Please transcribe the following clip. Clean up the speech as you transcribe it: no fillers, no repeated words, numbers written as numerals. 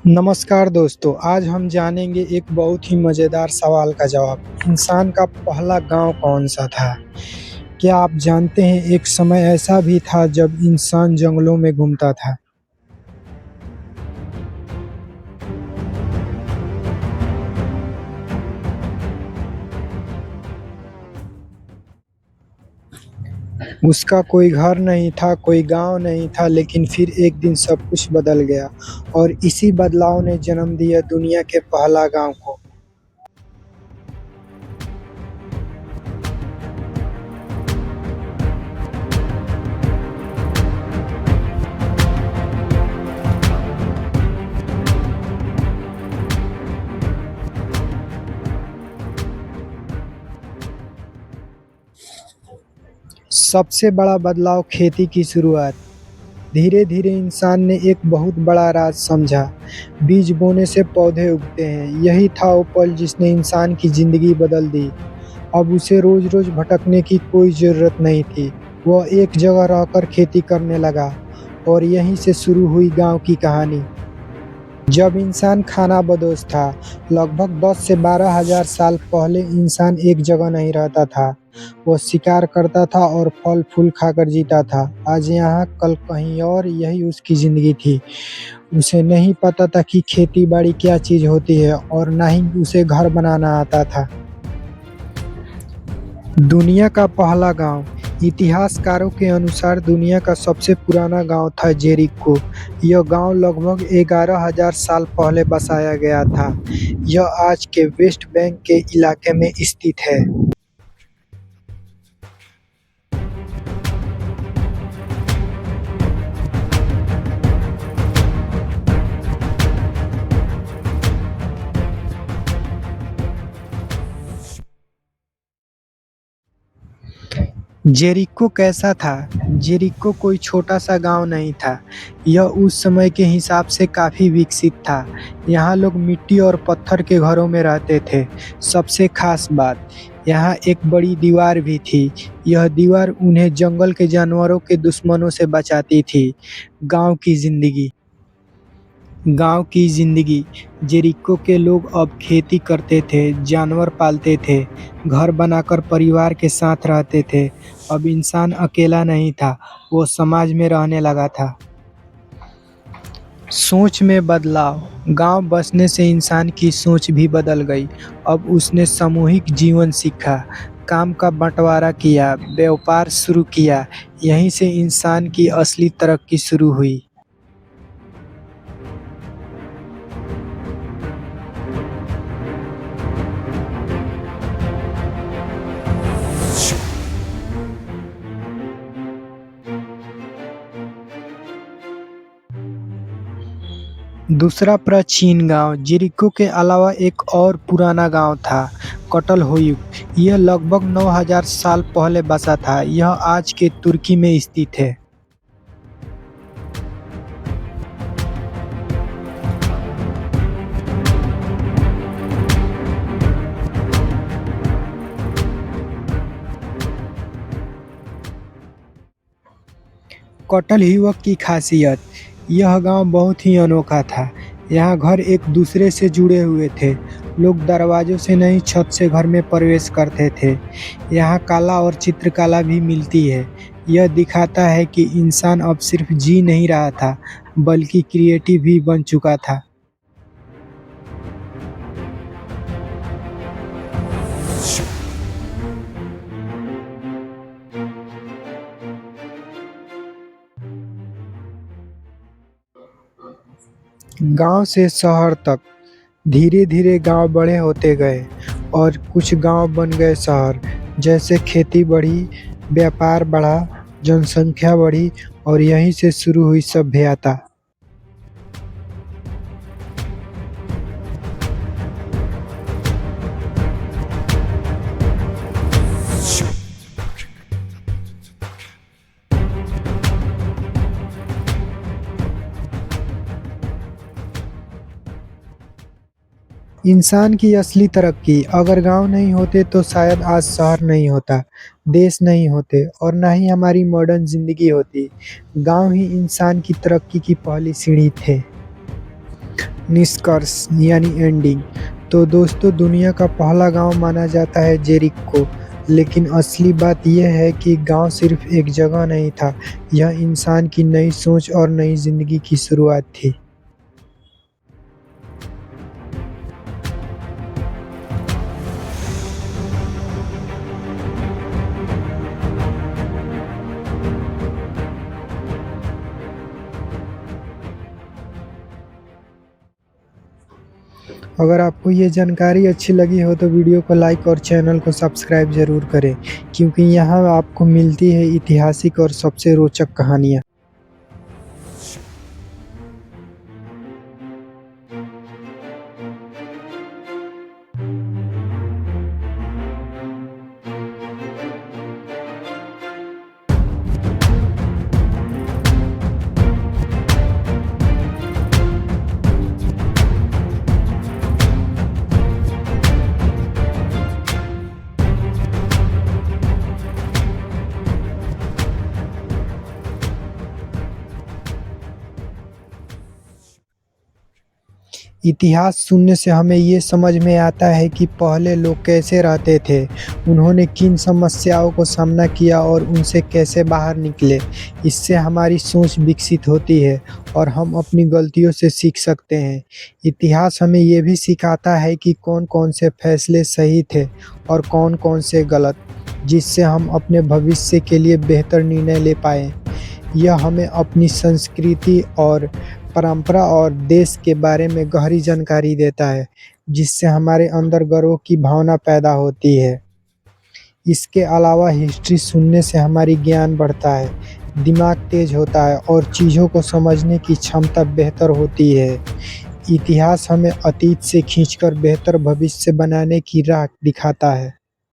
नमस्कार दोस्तों, आज हम जानेंगे एक बहुत ही मज़ेदार सवाल का जवाब। इंसान का पहला गाँव कौन-सा था? क्या आप जानते हैं एक समय ऐसा भी था जब इंसान जंगलों में घूमता था? उसका कोई घर नहीं था, कोई गाँव नहीं था, लेकिन फिर एक दिन सब कुछ बदल गया और इसी बदलाव ने जन्म दिया दुनिया के पहला गाँव को। सबसे बड़ा बदलाव खेती की शुरुआत। धीरे-धीरे इंसान ने एक बहुत बड़ा राज समझा। बीज बोने से पौधे उगते हैं। यही था वो पल जिसने इंसान की ज़िंदगी बदल दी। अब उसे रोज़-रोज़ भटकने की कोई ज़रूरत नहीं थी। वह एक जगह रहकर खेती करने लगा और यहीं से शुरू हुई गाँव की कहानी। जब इंसान खानाबदोश था, लगभग 10 से 12 हज़ार साल पहले इंसान एक जगह नहीं रहता था। वो शिकार करता था और फल-फूल खाकर जीता था। आज यहाँ, कल कहीं और, यही उसकी ज़िंदगी थी। उसे नहीं पता था कि खेती-बाड़ी क्या चीज़ होती है और ना ही उसे घर बनाना आता था। दुनिया का पहला गाँव। इतिहासकारों के अनुसार दुनिया का सबसे पुराना गाँव था जेरिको। यह गाँव लगभग 11,000 साल पहले बसाया गया था। यह आज के वेस्ट बैंक के इलाके में स्थित है। जेरिको कैसा था? जेरिको कोई छोटा-सा गाँव नहीं था। यह उस समय के हिसाब से काफ़ी विकसित था। यहाँ लोग मिट्टी और पत्थर के घरों में रहते थे। सबसे ख़ास बात, यहाँ एक बड़ी दीवार भी थी। यह दीवार उन्हें जंगल के जानवरों के दुश्मनों से बचाती थी। गाँव की ज़िंदगी। जेरिको के लोग अब खेती करते थे, जानवर पालते थे, घर बनाकर परिवार के साथ रहते थे। अब इंसान अकेला नहीं था, वो समाज में रहने लगा था। सोच में बदलाव। गांव बसने से इंसान की सोच भी बदल गई। अब उसने सामूहिक जीवन सीखा, काम का बंटवारा किया, व्यापार शुरू किया। यहीं से इंसान की असली तरक्की शुरू हुई। दूसरा प्राचीन गांव। जेरिको के अलावा एक और पुराना गांव था, कटलहोयुक। यह लगभग 9,000 साल पहले बसा था। यह आज के तुर्की में स्थित है। कटलहीवक की खासियत। यह गांव बहुत ही अनोखा था। यहाँ घर एक दूसरे से जुड़े हुए थे। लोग दरवाजों से नहीं, छत से घर में प्रवेश करते थे। यहाँ कला और चित्रकला भी मिलती है। यह दिखाता है कि इंसान अब सिर्फ जी नहीं रहा था, बल्कि क्रिएटिव भी बन चुका था। गांव से शहर तक। धीरे-धीरे गांव बड़े होते गए और कुछ गांव बन गए शहर। जैसे खेती बढ़ी, व्यापार बढ़ा, जनसंख्या बढ़ी और यहीं से शुरू हुई सभ्यता। इंसान की असली तरक्की। अगर गांव नहीं होते तो शायद आज शहर नहीं होता, देश नहीं होते और ना ही हमारी मॉडर्न ज़िंदगी होती। गांव ही इंसान की तरक्की की पहली सीढ़ी थे। निष्कर्ष यानी एंडिंग। तो दोस्तों, दुनिया का पहला गांव माना जाता है जेरिको, लेकिन असली बात यह है कि गांव सिर्फ एक जगह नहीं था, यह इंसान की नई सोच और नई जिंदगी की शुरुआत थी। अगर आपको ये जानकारी अच्छी लगी हो तो वीडियो को लाइक और चैनल को सब्सक्राइब ज़रूर करें, क्योंकि यहाँ आपको मिलती है ऐतिहासिक और सबसे रोचक कहानियाँ। इतिहास सुनने से हमें ये समझ में आता है कि पहले लोग कैसे रहते थे, उन्होंने किन समस्याओं को सामना किया और उनसे कैसे बाहर निकले। इससे हमारी सोच विकसित होती है और हम अपनी गलतियों से सीख सकते हैं। इतिहास हमें ये भी सिखाता है कि कौन-कौन से फैसले सही थे और कौन-कौन से गलत, जिससे हम अपने भविष्य के लिए बेहतर निर्णय ले पाएँ। यह हमें अपनी संस्कृति और परंपरा और देश के बारे में गहरी जानकारी देता है, जिससे हमारे अंदर गर्व की भावना पैदा होती है। इसके अलावा हिस्ट्री सुनने से हमारी ज्ञान बढ़ता है, दिमाग तेज होता है और चीज़ों को समझने की क्षमता बेहतर होती है। इतिहास हमें अतीत से खींचकर बेहतर भविष्य बनाने की राह दिखाता है।